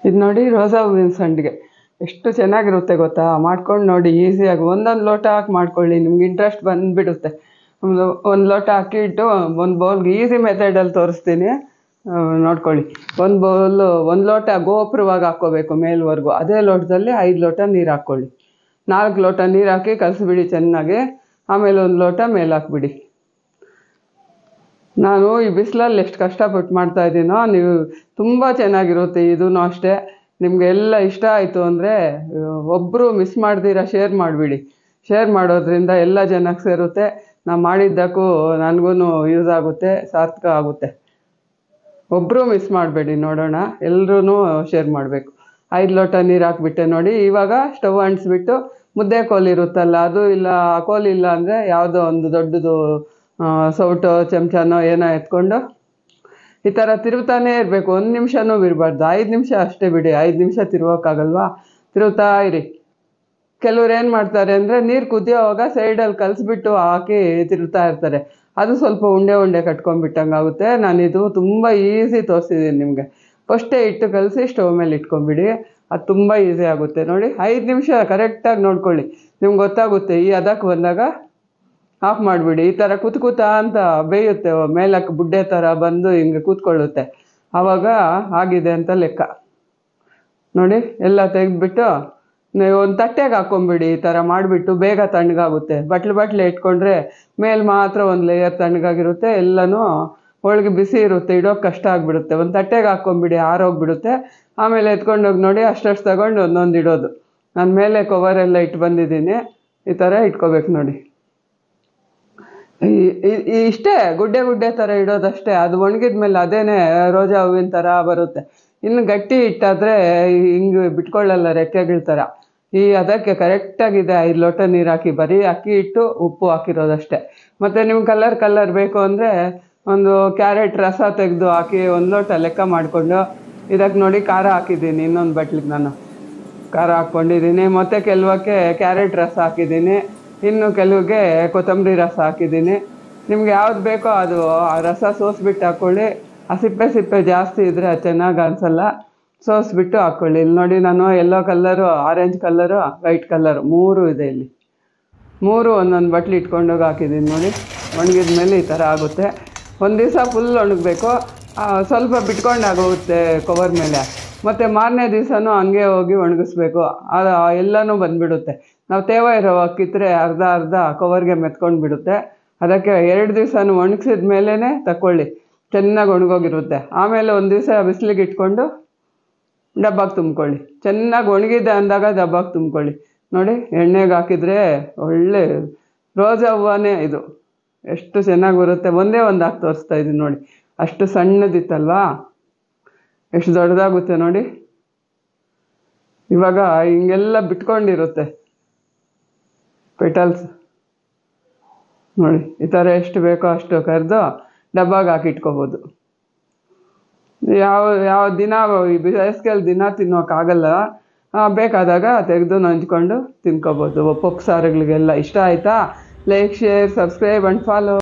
ಇದು ನೋಡಿ ರೋಸಾ ಹೂವಿನ ಸಂಡಿಗೆ ಎಷ್ಟು ಚೆನ್ನಾಗಿರುತ್ತೆ ಗೊತ್ತಾ. ಮಾಡ್ಕೊಂಡು ನೋಡಿ ಈಸಿಯಾಗಿ ಒಂದೊಂದು ಲೋಟ ಹಾಕಿ ಮಾಡ್ಕೊಳ್ಳಿ, ನಿಮ್ಗೆ ಇಂಟ್ರೆಸ್ಟ್ ಬಂದುಬಿಡುತ್ತೆ. ಒಂದು ಲೋಟ ಅಕ್ಕಿ ಇಟ್ಟು ಒಂದು ಬೌಲ್ಗೆ ಈಸಿ ಮೆಥಡಲ್ಲಿ ತೋರಿಸ್ತೀನಿ, ನೋಡ್ಕೊಳ್ಳಿ. ಒಂದು ಲೋಟ ಗೋಪುರವಾಗಿ ಹಾಕ್ಕೋಬೇಕು ಮೇಲ್ವರೆಗೂ. ಅದೇ ಲೋಟದಲ್ಲಿ 5 ಲೋಟ ನೀರು ಹಾಕ್ಕೊಳ್ಳಿ. 4 ಲೋಟ ನೀರು ಹಾಕಿ ಕಲಸಿಬಿಡಿ ಚೆನ್ನಾಗಿ. ಆಮೇಲೆ 1 ಲೋಟ ಮೇಲೆ ಹಾಕ್ಬಿಡಿ. ನಾನು ಈ ಬಿಸಿಲಲ್ಲಿ ಎಷ್ಟು ಕಷ್ಟಪಟ್ಟು ಮಾಡ್ತಾಯಿದ್ದೀನೋ, ನೀವು ತುಂಬ ಚೆನ್ನಾಗಿರುತ್ತೆ. ಇದೂ ಅಷ್ಟೇ. ನಿಮಗೆ ಎಲ್ಲ ಇಷ್ಟ ಆಯಿತು ಅಂದರೆ ಒಬ್ಬರು ಮಿಸ್ ಮಾಡ್ದಿರ ಶೇರ್ ಮಾಡಿಬಿಡಿ. ಶೇರ್ ಮಾಡೋದ್ರಿಂದ ಎಲ್ಲ ಜನಕ್ಕೆ ಸೇರುತ್ತೆ. ನಾವು ಮಾಡಿದ್ದಕ್ಕೂ ನನಗೂ ಯೂಸ್ ಆಗುತ್ತೆ, ಸಾರ್ಥಕ ಆಗುತ್ತೆ. ಒಬ್ಬರು ಮಿಸ್ ಮಾಡಬೇಡಿ. ನೋಡೋಣ, ಎಲ್ಲರೂ ಶೇರ್ ಮಾಡಬೇಕು. 5 ಲೋಟ ನೀರು ಹಾಕ್ಬಿಟ್ಟೆ ನೋಡಿ. ಇವಾಗ ಸ್ಟವ್ ಅಂಟಿಸ್ಬಿಟ್ಟು ಮುದ್ದೆ ಕೋಲು ಇರುತ್ತಲ್ಲ, ಅದು ಇಲ್ಲ, ಆ ಕೋಲು ಇಲ್ಲ ಅಂದರೆ ಯಾವುದೋ ಒಂದು ದೊಡ್ಡದು ಸೌಟೋ ಚಮಚನೋ ಏನೋ ಎತ್ಕೊಂಡು ಈ ಥರ ತಿರುಗ್ತಾನೇ ಇರಬೇಕು. 1 ನಿಮಿಷನೂ ಬಿಡಬಾರ್ದು. 5 ನಿಮಿಷ ಅಷ್ಟೇ ಬಿಡಿ. 5 ನಿಮಿಷ ತಿರುಗೋಕ್ಕಾಗಲ್ವಾ, ತಿರುಗ್ತಾ ಇರಿ. ಕೆಲವ್ರು ಏನು ಮಾಡ್ತಾರೆ ಅಂದರೆ ನೀರು ಕುದಿಯೋವಾಗ ಸೈಡಲ್ಲಿ ಕಲಿಸ್ಬಿಟ್ಟು ಹಾಕಿ ತಿರುಗ್ತಾ ಇರ್ತಾರೆ. ಅದು ಸ್ವಲ್ಪ ಉಂಡೆ ಉಂಡೆ ಕಟ್ಕೊಂಡ್ಬಿಟ್ಟಂಗೆ ಆಗುತ್ತೆ. ನಾನಿದು ತುಂಬ ಈಸಿ ತೋರಿಸಿದ್ದೀನಿ ನಿಮಗೆ. ಫಸ್ಟೇ ಇಟ್ಟು ಕಲಸಿ ಸ್ಟವ್ ಮೇಲೆ ಇಟ್ಕೊಂಬಿಡಿ, ಅದು ತುಂಬ ಈಸಿ ಆಗುತ್ತೆ. ನೋಡಿ, 5 ನಿಮಿಷ ಕರೆಕ್ಟಾಗಿ ನೋಡ್ಕೊಳ್ಳಿ, ನಿಮ್ಗೆ ಗೊತ್ತಾಗುತ್ತೆ. ಈ ಅದಕ್ಕೆ ಬಂದಾಗ ಆಫ್ ಮಾಡಿಬಿಡಿ. ಈ ಥರ ಕೂತಾ ಅಂತ ಬೇಯುತ್ತೆ, ಮೇಲಕ್ಕೆ ಬುಡ್ಡೆ ಥರ ಬಂದು ಹಿಂಗೆ ಕೂತ್ಕೊಳ್ಳುತ್ತೆ. ಆವಾಗ ಆಗಿದೆ ಅಂತ ಲೆಕ್ಕ. ನೋಡಿ, ಎಲ್ಲ ತೆಗೆದ್ಬಿಟ್ಟು ನೀವು ಒಂದು ತಟ್ಟೆಗೆ ಹಾಕ್ಕೊಂಬಿಡಿ. ಈ ಥರ ಮಾಡಿಬಿಟ್ಟು ಬೇಗ ತಣ್ಣಗಾಗುತ್ತೆ. ಬಟ್ಲು ಇಟ್ಕೊಂಡ್ರೆ ಮೇಲೆ ಮಾತ್ರ ಒಂದು ಲೇಯರ್ ತಣ್ಣಗಾಗಿರುತ್ತೆ, ಎಲ್ಲನೂ ಒಳಗೆ ಬಿಸಿ ಇರುತ್ತೆ, ಇಡೋಕ್ಕೆ ಕಷ್ಟ ಆಗಿಬಿಡುತ್ತೆ. ಒಂದು ತಟ್ಟೆಗೆ ಹಾಕ್ಕೊಂಬಿಡಿ, ಆರೋಗ್ಬಿಡುತ್ತೆ. ಆಮೇಲೆ ಎತ್ಕೊಂಡೋಗಿ ನೋಡಿ, ಅಷ್ಟು ತಗೊಂಡು ಒಂದೊಂದು ಇಡೋದು. ನಾನು ಮೇಲೆ ಕವರೆಲ್ಲ ಇಟ್ಟು ಬಂದಿದ್ದೀನಿ. ಈ ಥರ ಇಟ್ಕೋಬೇಕು ನೋಡಿ. ಇಷ್ಟೇ, ಗುಡ್ಡೆ ಥರ ಇಡೋದಷ್ಟೇ. ಅದು ಒಣಗಿದ ಮೇಲೆ ಅದೇನೇ ರೋಜಾ ಹೂವಿನ ಥರ ಬರುತ್ತೆ. ಇನ್ನು ಗಟ್ಟಿ ಇಟ್ಟಾದರೆ ಹಿಂಗೆ ಬಿಟ್ಕೊಳ್ಳಲ್ಲ ರೆಕ್ಕೆಗಳ ಥರ. ಅದಕ್ಕೆ ಕರೆಕ್ಟಾಗಿದೆ. 5 ಲೋಟ ನೀರು ಹಾಕಿ, ಬರೀ ಅಕ್ಕಿ ಇಟ್ಟು ಉಪ್ಪು ಹಾಕಿರೋದಷ್ಟೇ. ಮತ್ತು ನಿಮ್ಗೆ ಕಲರ್ ಬೇಕು ಅಂದರೆ ಒಂದು ಕ್ಯಾರೆಟ್ ರಸ ತೆಗೆದು ಹಾಕಿ 1 ಲೋಟ ಲೆಕ್ಕ ಮಾಡಿಕೊಂಡು. ಇದಕ್ಕೆ ನೋಡಿ ಖಾರ ಹಾಕಿದ್ದೀನಿ, ಇನ್ನೊಂದು ಬಟ್ಲಿಗೆ ನಾನು ಖಾರ ಹಾಕ್ಕೊಂಡಿದ್ದೀನಿ. ಮತ್ತು ಕೆಲವಕ್ಕೆ ಕ್ಯಾರೆಟ್ ರಸ ಹಾಕಿದ್ದೀನಿ, ಇನ್ನು ಕೆಲವಿಗೆ ಕೊತ್ತಂಬರಿ ರಸ ಹಾಕಿದ್ದೀನಿ. ನಿಮ್ಗೆ ಯಾವ್ದು ಬೇಕೋ ಅದು ಆ ರಸ ಸೋಸ್ಬಿಟ್ಟು ಹಾಕ್ಕೊಳ್ಳಿ. ಆ ಸಿಪ್ಪೆ ಜಾಸ್ತಿ ಇದ್ದರೆ ಅದು ಚೆನ್ನಾಗಿ ಅನಿಸಲ್ಲ, ಸೋಸ್ಬಿಟ್ಟು ಹಾಕ್ಕೊಳ್ಳಿ. ಇಲ್ಲಿ ನೋಡಿ, ನಾನು yellow colour, orange colour, white colour 3 ಇದೆ ಇಲ್ಲಿ. 3 ಒಂದೊಂದು ಬಟ್ಲು ಇಟ್ಕೊಂಡೋಗಿ ಹಾಕಿದ್ದೀನಿ ನೋಡಿ. ಒಣಗಿದ ಮೇಲೆ ಈ ಥರ ಆಗುತ್ತೆ. ಒಂದು ದಿವಸ ಫುಲ್ ಒಣಗಬೇಕು, ಸ್ವಲ್ಪ ಬಿಟ್ಕೊಂಡಾಗೋಗುತ್ತೆ ಕವರ್ ಮೇಲೆ. ಮತ್ತು ಮಾರನೇ ದಿವಸನೂ ಹಂಗೆ ಹೋಗಿ ಒಣಗಿಸ್ಬೇಕು. ಅದು ಎಲ್ಲನೂ ಬಂದುಬಿಡುತ್ತೆ. ನಾವು ತೇವ ಇರೋ ಕಿತ್ತರೆ ಅರ್ಧ ಕವರ್ಗೆ ಮೆತ್ಕೊಂಡು ಬಿಡುತ್ತೆ. ಅದಕ್ಕೆ 2 ದಿವಸನೂ ಒಣಗಿಸಿದ ಮೇಲೇ ತಗೊಳ್ಳಿ, ಚೆನ್ನಾಗಿ ಒಣಗೋಗಿರುತ್ತೆ. ಆಮೇಲೆ ಒಂದು ದಿವಸ ಬಿಸಿಲಿಗೆ ಇಟ್ಕೊಂಡು ಡಬ್ಬಕ್ಕೆ ತುಂಬ್ಕೊಳ್ಳಿ. ಚೆನ್ನಾಗಿ ಒಣಗಿದೆ ಅಂದಾಗ ಡಬ್ಬಕ್ಕೆ ತುಂಬ್ಕೊಳ್ಳಿ. ನೋಡಿ, ಎಣ್ಣೆಗೆ ಹಾಕಿದರೆ ಒಳ್ಳೆ ರೋಜಾ ಹೂವನೇ ಇದು. ಎಷ್ಟು ಚೆನ್ನಾಗಿ ಬರುತ್ತೆ. ಒಂದೇ ಒಂದು ಹಾಕಿ ತೋರಿಸ್ತಾ ಇದ್ದೀನಿ ನೋಡಿ. ಅಷ್ಟು ಸಣ್ಣದಿತ್ತಲ್ವಾ, ಎಷ್ಟು ದೊಡ್ಡದಾಗುತ್ತೆ ನೋಡಿ. ಇವಾಗ ಹಿಂಗೆಲ್ಲ ಬಿಟ್ಕೊಂಡಿರುತ್ತೆ ಪೆಟಲ್ಸ್. ನೋಡಿ, ಈ ಥರ ಎಷ್ಟು ಬೇಕೋ ಅಷ್ಟು ಕರೆದು ಡಬ್ಬಾಗೆ ಹಾಕಿ ಇಟ್ಕೋಬೋದು. ಯಾವ ದಿನ ಈ ಬೇಸಿಗೆಯಲ್ಲಿ ದಿನ ತಿನ್ನೋಕ್ಕಾಗಲ್ಲ, ಬೇಕಾದಾಗ ತೆಗೆದು ನಂಚ್ಕೊಂಡು ತಿನ್ಕೋಬೋದು. ಪಪ್ಪು ಸಾರುಗಳಿಗೆಲ್ಲ ಇಷ್ಟ ಆಯಿತಾ? Like, share, subscribe and follow.